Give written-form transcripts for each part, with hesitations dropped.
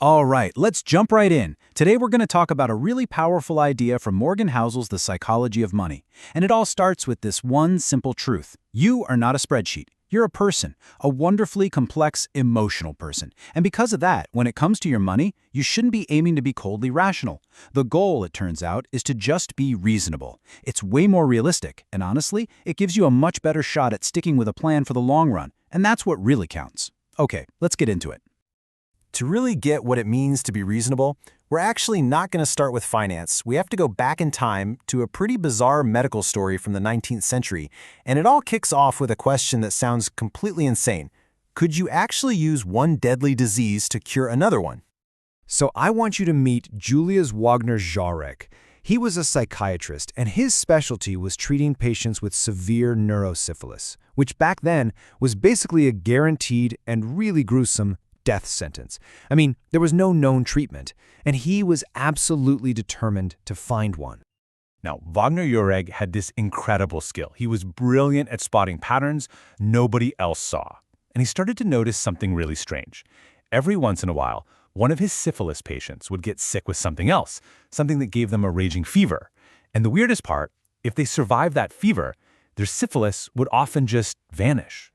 All right, let's jump right in. Today we're going to talk about a really powerful idea from Morgan Housel's The Psychology of Money. And it all starts with this one simple truth. You are not a spreadsheet. You're a person, a wonderfully complex, emotional person. And because of that, when it comes to your money, you shouldn't be aiming to be coldly rational. The goal, it turns out, is to just be reasonable. It's way more realistic, and honestly, it gives you a much better shot at sticking with a plan for the long run. And that's what really counts. Okay, let's get into it. To really get what it means to be reasonable, we're actually not going to start with finance. We have to go back in time to a pretty bizarre medical story from the 19th century, and it all kicks off with a question that sounds completely insane. Could you actually use one deadly disease to cure another one? So I want you to meet Julius Wagner-Jarek. He was a psychiatrist, and his specialty was treating patients with severe neurosyphilis, which back then was basically a guaranteed and really gruesome death sentence. I mean, there was no known treatment, and he was absolutely determined to find one. Now, Wagner-Jarek had this incredible skill. He was brilliant at spotting patterns nobody else saw. And he started to notice something really strange. Every once in a while, one of his syphilis patients would get sick with something else, something that gave them a raging fever. And the weirdest part, if they survived that fever, their syphilis would often just vanish.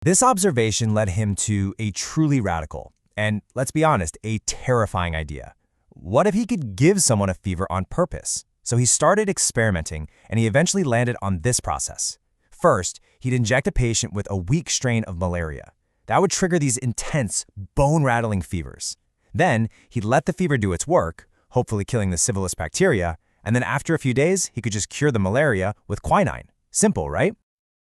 This observation led him to a truly radical, and let's be honest, a terrifying idea. What if he could give someone a fever on purpose? So he started experimenting, and he eventually landed on this process. First, he'd inject a patient with a weak strain of malaria. That would trigger these intense, bone-rattling fevers. Then, he'd let the fever do its work, hopefully killing the syphilis bacteria, and then after a few days, he could just cure the malaria with quinine. Simple, right?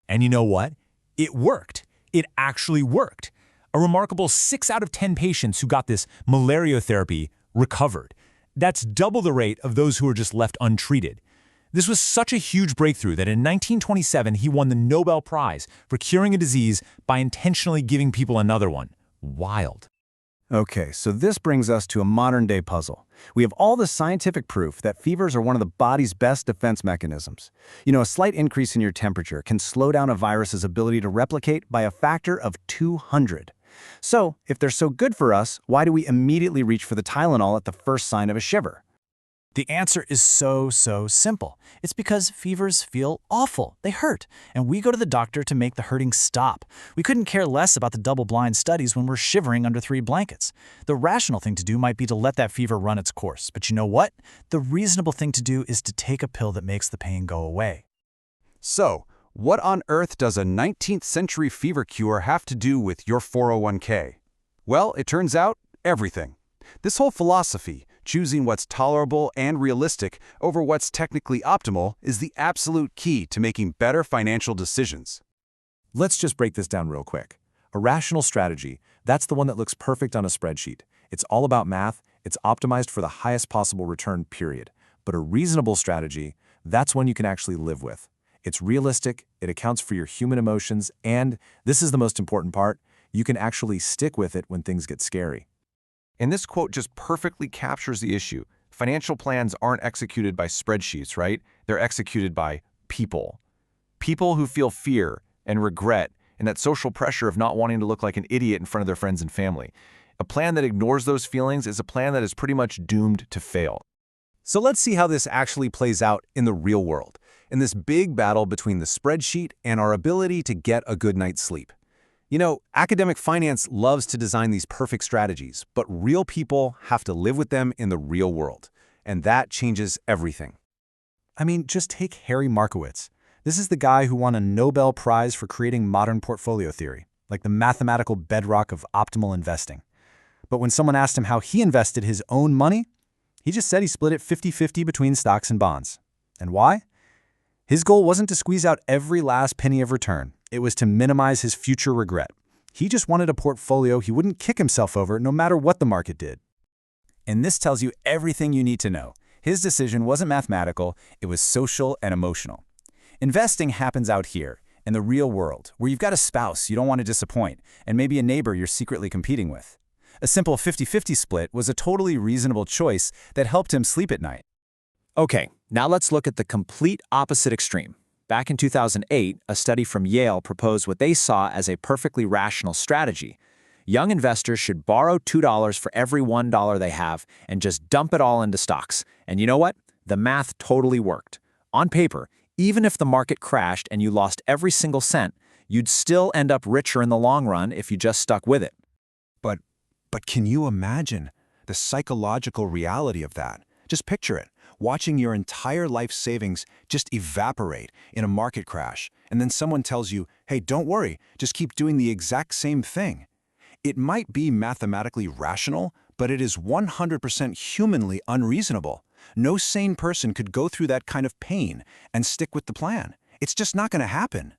And you know what? It worked. It actually worked. A remarkable 6 out of 10 patients who got this malaria therapy recovered. That's double the rate of those who were just left untreated. This was such a huge breakthrough that in 1927 he won the Nobel Prize for curing a disease by intentionally giving people another one. Wild. Okay, so this brings us to a modern-day puzzle. We have all the scientific proof that fevers are one of the body's best defense mechanisms. You know, a slight increase in your temperature can slow down a virus's ability to replicate by a factor of 200. So, if they're so good for us, why do we immediately reach for the Tylenol at the first sign of a shiver? The answer is so simple. It's because fevers feel awful. They hurt. And we go to the doctor to make the hurting stop. We couldn't care less about the double-blind studies when we're shivering under 3 blankets. The rational thing to do might be to let that fever run its course. But you know what? The reasonable thing to do is to take a pill that makes the pain go away. So, what on earth does a 19th century fever cure have to do with your 401k? Well, it turns out, everything. This whole philosophy, choosing what's tolerable and realistic over what's technically optimal, is the absolute key to making better financial decisions. Let's just break this down real quick. A rational strategy, that's the one that looks perfect on a spreadsheet. It's all about math, it's optimized for the highest possible return, period. But a reasonable strategy, that's one you can actually live with. It's realistic, it accounts for your human emotions, and, this is the most important part, you can actually stick with it when things get scary. And this quote just perfectly captures the issue. Financial plans aren't executed by spreadsheets, right? They're executed by people. People who feel fear and regret and that social pressure of not wanting to look like an idiot in front of their friends and family. A plan that ignores those feelings is a plan that is pretty much doomed to fail. So let's see how this actually plays out in the real world, in this big battle between the spreadsheet and our ability to get a good night's sleep. You know, academic finance loves to design these perfect strategies, but real people have to live with them in the real world. And that changes everything. I mean, just take Harry Markowitz. This is the guy who won a Nobel Prize for creating modern portfolio theory, like the mathematical bedrock of optimal investing. But when someone asked him how he invested his own money, he just said he split it 50-50 between stocks and bonds. And why? His goal wasn't to squeeze out every last penny of return. It was to minimize his future regret. He just wanted a portfolio he wouldn't kick himself over no matter what the market did. And this tells you everything you need to know. His decision wasn't mathematical, it was social and emotional. Investing happens out here, in the real world, where you've got a spouse you don't want to disappoint, and maybe a neighbor you're secretly competing with. A simple 50-50 split was a totally reasonable choice that helped him sleep at night. Okay, now let's look at the complete opposite extreme. Back in 2008, a study from Yale proposed what they saw as a perfectly rational strategy. Young investors should borrow $2 for every $1 they have and just dump it all into stocks. And you know what? The math totally worked. On paper, even if the market crashed and you lost every single cent, you'd still end up richer in the long run if you just stuck with it. But can you imagine the psychological reality of that? Just picture it, watching your entire life savings just evaporate in a market crash, and then someone tells you, hey, don't worry, just keep doing the exact same thing. It might be mathematically rational, but it is 100% humanly unreasonable. No sane person could go through that kind of pain and stick with the plan. It's just not going to happen.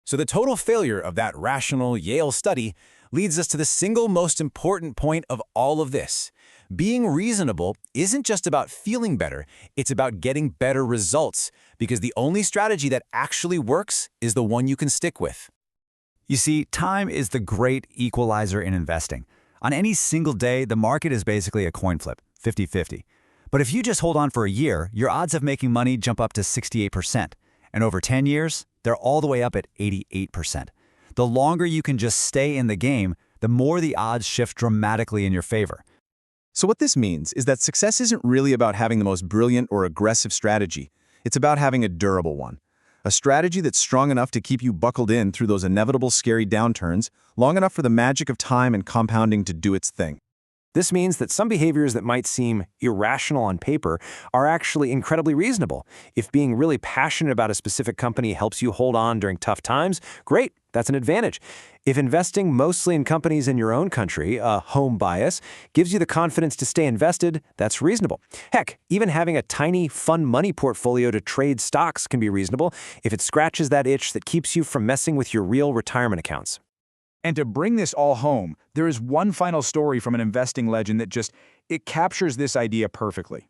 So the total failure of that rational Yale study leads us to the single most important point of all of this. Being reasonable isn't just about feeling better, it's about getting better results, because the only strategy that actually works is the one you can stick with. You see, time is the great equalizer in investing. On any single day, the market is basically a coin flip, 50-50. But if you just hold on for a year, your odds of making money jump up to 68%. And over 10 years, they're all the way up at 88%. The longer you can just stay in the game, the more the odds shift dramatically in your favor. So what this means is that success isn't really about having the most brilliant or aggressive strategy. It's about having a durable one. A strategy that's strong enough to keep you buckled in through those inevitable scary downturns, long enough for the magic of time and compounding to do its thing. This means that some behaviors that might seem irrational on paper are actually incredibly reasonable. If being really passionate about a specific company helps you hold on during tough times, great, that's an advantage. If investing mostly in companies in your own country, a home bias, gives you the confidence to stay invested, that's reasonable. Heck, even having a tiny fun money portfolio to trade stocks can be reasonable if it scratches that itch that keeps you from messing with your real retirement accounts. And to bring this all home, there is one final story from an investing legend that it captures this idea perfectly.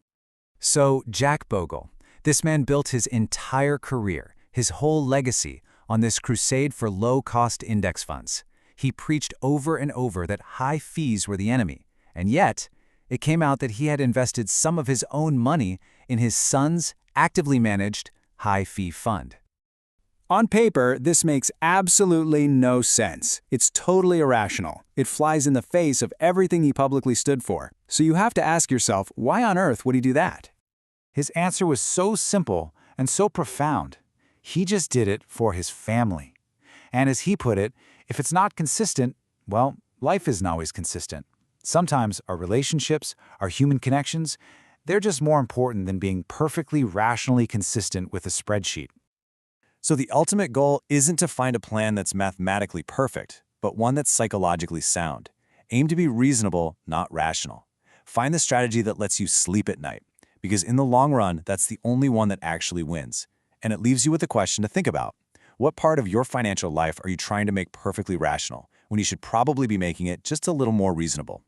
So, Jack Bogle, this man built his entire career, his whole legacy, on this crusade for low-cost index funds. He preached over and over that high fees were the enemy, and yet, it came out that he had invested some of his own money in his son's actively managed high-fee fund. On paper, this makes absolutely no sense. It's totally irrational. It flies in the face of everything he publicly stood for. So you have to ask yourself, why on earth would he do that? His answer was so simple and so profound. He just did it for his family. And as he put it, if it's not consistent, well, life isn't always consistent. Sometimes our relationships, our human connections, they're just more important than being perfectly rationally consistent with a spreadsheet. So the ultimate goal isn't to find a plan that's mathematically perfect, but one that's psychologically sound. Aim to be reasonable, not rational. Find the strategy that lets you sleep at night, because in the long run, that's the only one that actually wins. And it leaves you with a question to think about. What part of your financial life are you trying to make perfectly rational, when you should probably be making it just a little more reasonable?